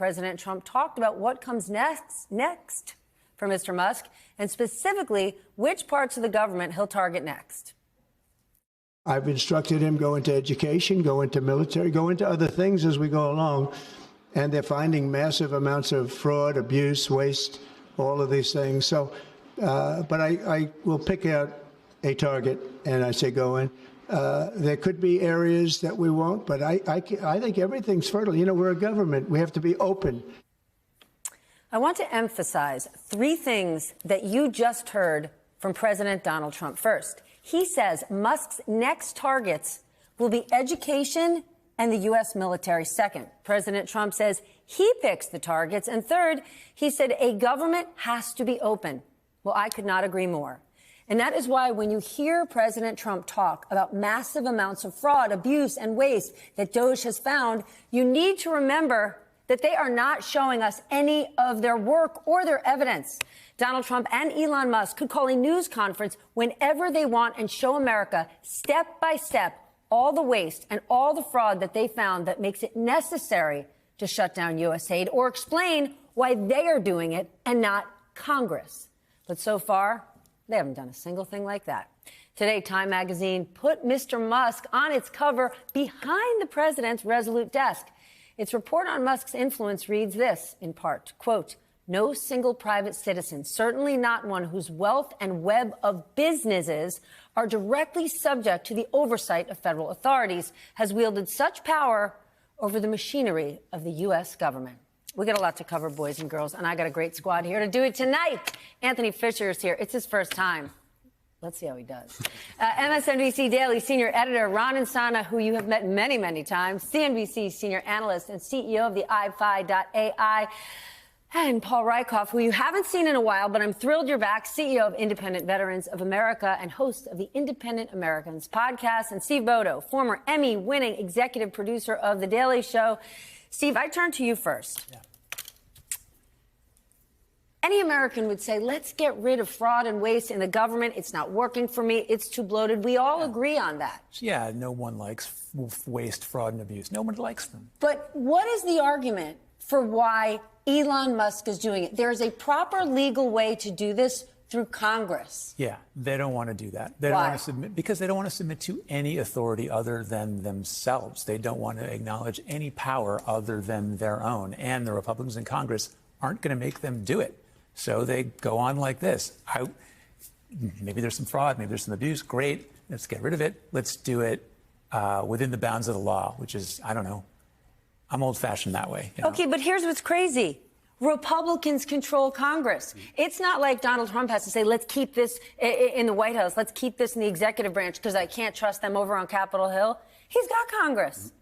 President Trump talked about what comes next for Mr. Musk, and specifically which parts of the government he'll target next. I've instructed him go into education, go into military, go into other things as we go along. And they're finding massive amounts of fraud, abuse, waste, all of these things. So, but I will pick out a target and I say go in. There could be areas that we won't, but I think everything's fertile. You know, we're a government. We have to be open. I want to emphasize three things that you just heard from President Donald Trump. First, he says Musk's next targets will be education and the U.S. military. Second, President Trump says he picks the targets. And third, he said a government has to be open. Well, I could not agree more. And that is why when you hear President Trump talk about massive amounts of fraud, abuse, and waste that DOJ has found, you need to remember that they are not showing us any of their work or their evidence. Donald Trump and Elon Musk could call a news conference whenever they want and show America step by step all the waste and all the fraud that they found that makes it necessary to shut down U.S. aid, or explain why they are doing it and not Congress. But so far, they haven't done a single thing like that. Today, Time magazine put Mr. Musk on its cover behind the president's resolute desk. Its report on Musk's influence reads this, in part, quote, no single private citizen, certainly not one whose wealth and web of businesses are directly subject to the oversight of federal authorities, has wielded such power over the machinery of the U.S. government. We got a lot to cover, boys and girls, and I got a great squad here to do it tonight. Anthony Fisher is here. It's his first time. Let's see how he does. MSNBC Daily senior editor Ron Insana, who you have met many, many times, CNBC senior analyst and CEO of the iFi.ai, and Paul Rykoff, who you haven't seen in a while, but I'm thrilled you're back, CEO of Independent Veterans of America and host of the Independent Americans podcast, and Steve Bodo, former Emmy-winning executive producer of The Daily Show. Steve, I turn to you first. Yeah. Any American would say, let's get rid of fraud and waste in the government. It's not working for me. It's too bloated. We all agree on that. Yeah, no one likes waste, fraud, and abuse. No one likes them. But what is the argument for why Elon Musk is doing it? There's a proper legal way to do this through Congress. Yeah, they don't want to do that. They Why? don't want to submit because they don't want to submit to any authority other than themselves. They don't want to acknowledge any power other than their own. And the Republicans in Congress aren't going to make them do it. So they go on like this. Maybe there's some fraud, maybe there's some abuse. Great, let's get rid of it. Let's do it within the bounds of the law, which is, I don't know. I'm old-fashioned that way. You know? Okay, but here's what's crazy. Republicans control Congress. It's not like Donald Trump has to say, let's keep this in the White House. Let's keep this in the executive branch because I can't trust them over on Capitol Hill. He's got Congress.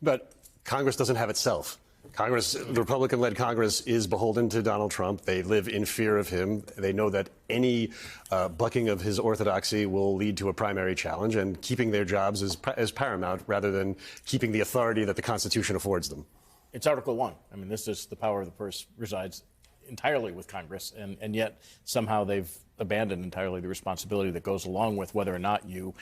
But Congress doesn't have itself. Congress, the Republican-led Congress, is beholden to Donald Trump. They live in fear of him. They know that any bucking of his orthodoxy will lead to a primary challenge, and keeping their jobs is paramount rather than keeping the authority that the Constitution affords them. It's Article 1. I mean, this is the power of the purse resides entirely with Congress, and yet somehow they've abandoned entirely the responsibility that goes along with whether or not you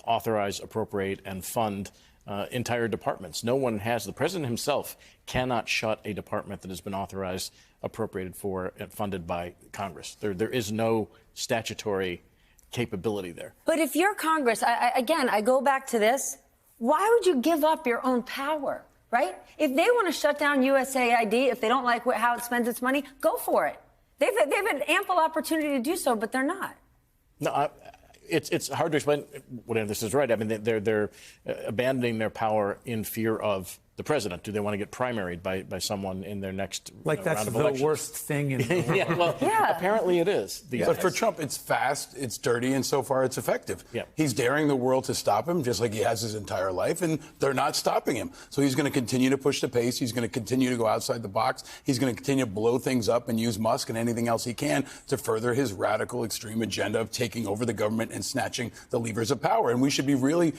authorize, appropriate, and fund entire departments. No one has. The president himself cannot shut a department that has been authorized, appropriated for, and funded by Congress. There is no statutory capability there. But if you're Congress, I go back to this. Why would you give up your own power, right? If they want to shut down USAID, if they don't like how it spends its money, go for it. They've had ample opportunity to do so, but they're not. No, it's hard to explain whether this is right. I mean, they're abandoning their power in fear of the president. Do they want to get primaried by someone in their next that's round of the elections? worst thing in the world. Yeah, well, apparently it is. But for Trump, it's fast, it's dirty, and so far it's effective. Yeah. He's daring the world to stop him, just like he has his entire life, and they're not stopping him. So he's going to continue to push the pace. He's going to continue to go outside the box. He's going to continue to blow things up and use Musk and anything else he can to further his radical, extreme agenda of taking over the government and snatching the levers of power. And we should be really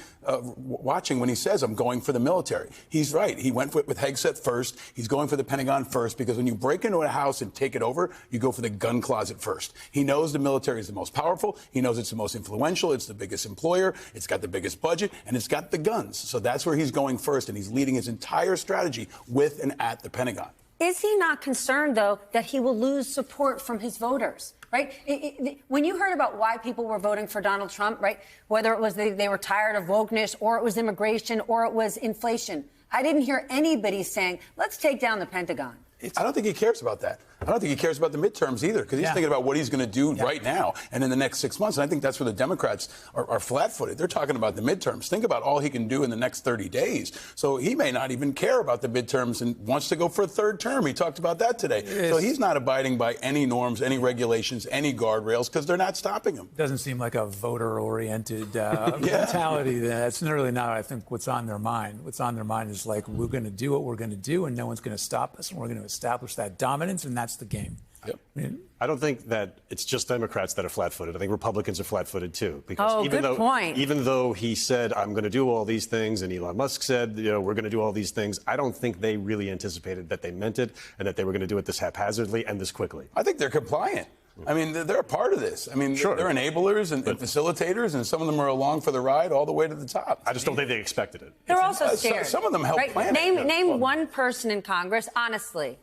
watching when he says, I'm going for the military. He's right. He went with Hegseth first. He's going for the Pentagon first, because when you break into a house and take it over, you go for the gun closet first. He knows the military is the most powerful. He knows it's the most influential. It's the biggest employer. It's got the biggest budget, and it's got the guns. So that's where he's going first, and he's leading his entire strategy with and at the Pentagon. Is he not concerned, though, that he will lose support from his voters? Right? When you heard about why people were voting for Donald Trump, right, whether it was they were tired of wokeness or it was immigration or it was inflation, I didn't hear anybody saying, let's take down the Pentagon. I don't think he cares about that. I don't think he cares about the midterms either, because he's thinking about what he's going to do right now and in the next 6 months. And I think that's where the Democrats are flat-footed. They're talking about the midterms. Think about all he can do in the next 30 days. So he may not even care about the midterms and wants to go for a third term. He talked about that today. So he's not abiding by any norms, any regulations, any guardrails, because they're not stopping him. Doesn't seem like a voter-oriented mentality. That's really not, I think, what's on their mind. What's on their mind is like, we're going to do what we're going to do, and no one's going to stop us, and we're going to establish that dominance, and that's the game. Yep. I don't think that it's just Democrats that are flat-footed. I think Republicans are flat-footed too. Because even though he said, I'm going to do all these things, and Elon Musk said, we're going to do all these things, I don't think they really anticipated that they meant it and that they were going to do it this haphazardly and this quickly. I think they're compliant. I mean, they're a part of this. I mean, they're enablers and facilitators, and some of them are along for the ride all the way to the top. I just don't think they expected it. They're also scared. Some of them help plan it. Name one person in Congress, honestly,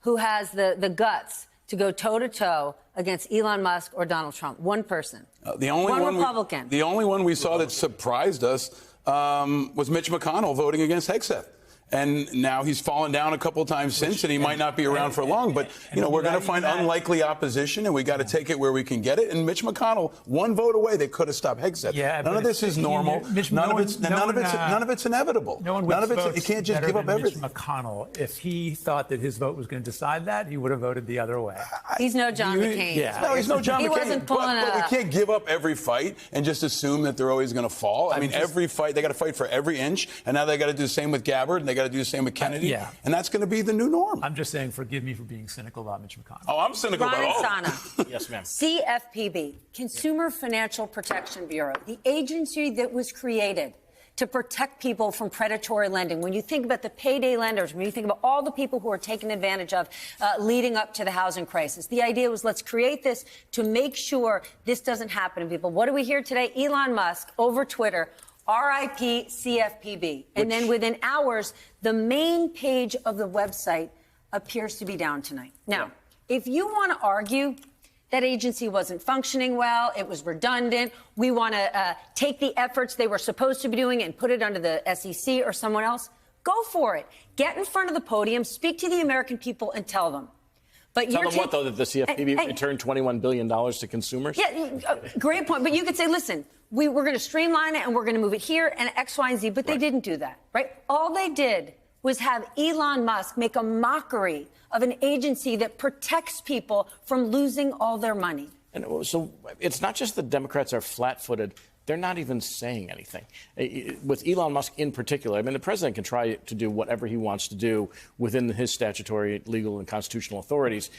who has the guts to go toe-to-toe against Elon Musk or Donald Trump. One person. The only one Republican. The only one we saw that surprised us was Mitch McConnell voting against Hegseth. And now he's fallen down a couple of times since, and he might not be around for long. But, we're going to find unlikely opposition, and we got to take it where we can get it. And Mitch McConnell, one vote away, they could have stopped Hegseth. None of this is normal. None of it's inevitable. None of it's, you can't just give up everything. Mitch McConnell, if he thought that his vote was going to decide that, he would have voted the other way. He's no John McCain. No, he's no John McCain. He wasn't pulling but we can't give up every fight and just assume that they're always going to fall. I mean, every fight, they got to fight for every inch. And now they got to do the same with Gabbard, and they got to do the same with Kennedy. And that's going to be the new norm. I'm just saying, forgive me for being cynical about Mitch McConnell. Oh, I'm cynical about all. Sana. Yes, ma'am. CFPB, Consumer Financial Protection Bureau, the agency that was created to protect people from predatory lending. When you think about the payday lenders, when you think about all the people who are taken advantage of leading up to the housing crisis, the idea was, let's create this to make sure this doesn't happen to people. What do we hear today? Elon Musk over Twitter, RIP CFPB. And then within hours, the main page of the website appears to be down tonight. Now, if you want to argue that agency wasn't functioning well, it was redundant, we want to take the efforts they were supposed to be doing and put it under the SEC or someone else, go for it. Get in front of the podium, speak to the American people, and tell them. But tell them what, though, that the CFPB returned $21 billion to consumers? Yeah, great point. But you could say, listen, we're going to streamline it and we're going to move it here and X, Y, and Z. But they didn't do that, right? All they did was have Elon Musk make a mockery of an agency that protects people from losing all their money. And so it's not just the Democrats are flat-footed. They're not even saying anything. With Elon Musk in particular, I mean, the president can try to do whatever he wants to do within his statutory, legal, and constitutional authorities,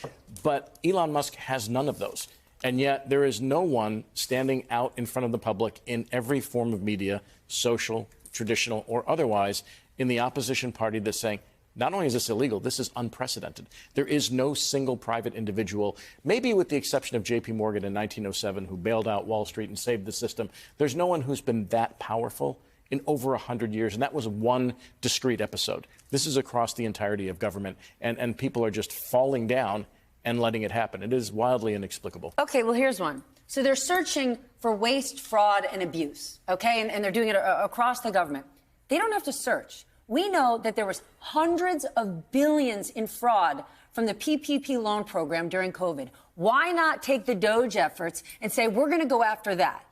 but Elon Musk has none of those. And yet there is no one standing out in front of the public in every form of media, social, traditional, or otherwise, in the opposition party that's saying, not only is this illegal, this is unprecedented. There is no single private individual, maybe with the exception of J.P. Morgan in 1907, who bailed out Wall Street and saved the system. There's no one who's been that powerful in over 100 years, and that was one discrete episode. This is across the entirety of government, and people are just falling down and letting it happen. It is wildly inexplicable. Okay, well, here's one. So they're searching for waste, fraud, and abuse, okay? And they're doing it across the government. They don't have to search. We know that there was hundreds of billions in fraud from the PPP loan program during COVID. Why not take the DOGE efforts and say, we're going to go after that?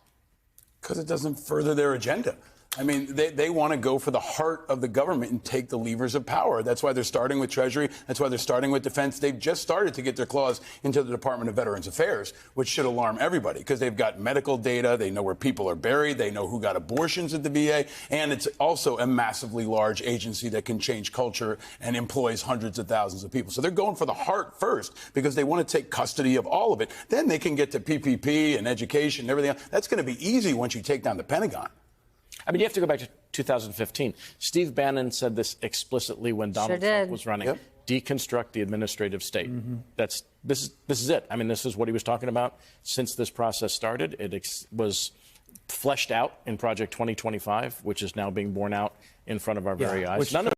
Because it doesn't further their agenda. I mean, they want to go for the heart of the government and take the levers of power. That's why they're starting with Treasury. That's why they're starting with Defense. They've just started to get their claws into the Department of Veterans Affairs, which should alarm everybody because they've got medical data. They know where people are buried. They know who got abortions at the VA. And it's also a massively large agency that can change culture and employs hundreds of thousands of people. So they're going for the heart first because they want to take custody of all of it. Then they can get to PPP and education and everything else. That's going to be easy once you take down the Pentagon. I mean, you have to go back to 2015. Steve Bannon said this explicitly when Donald Trump was running. Yep. Deconstruct the administrative state. This is it. I mean, this is what he was talking about since this process started. It was fleshed out in Project 2025, which is now being borne out in front of our very eyes. None of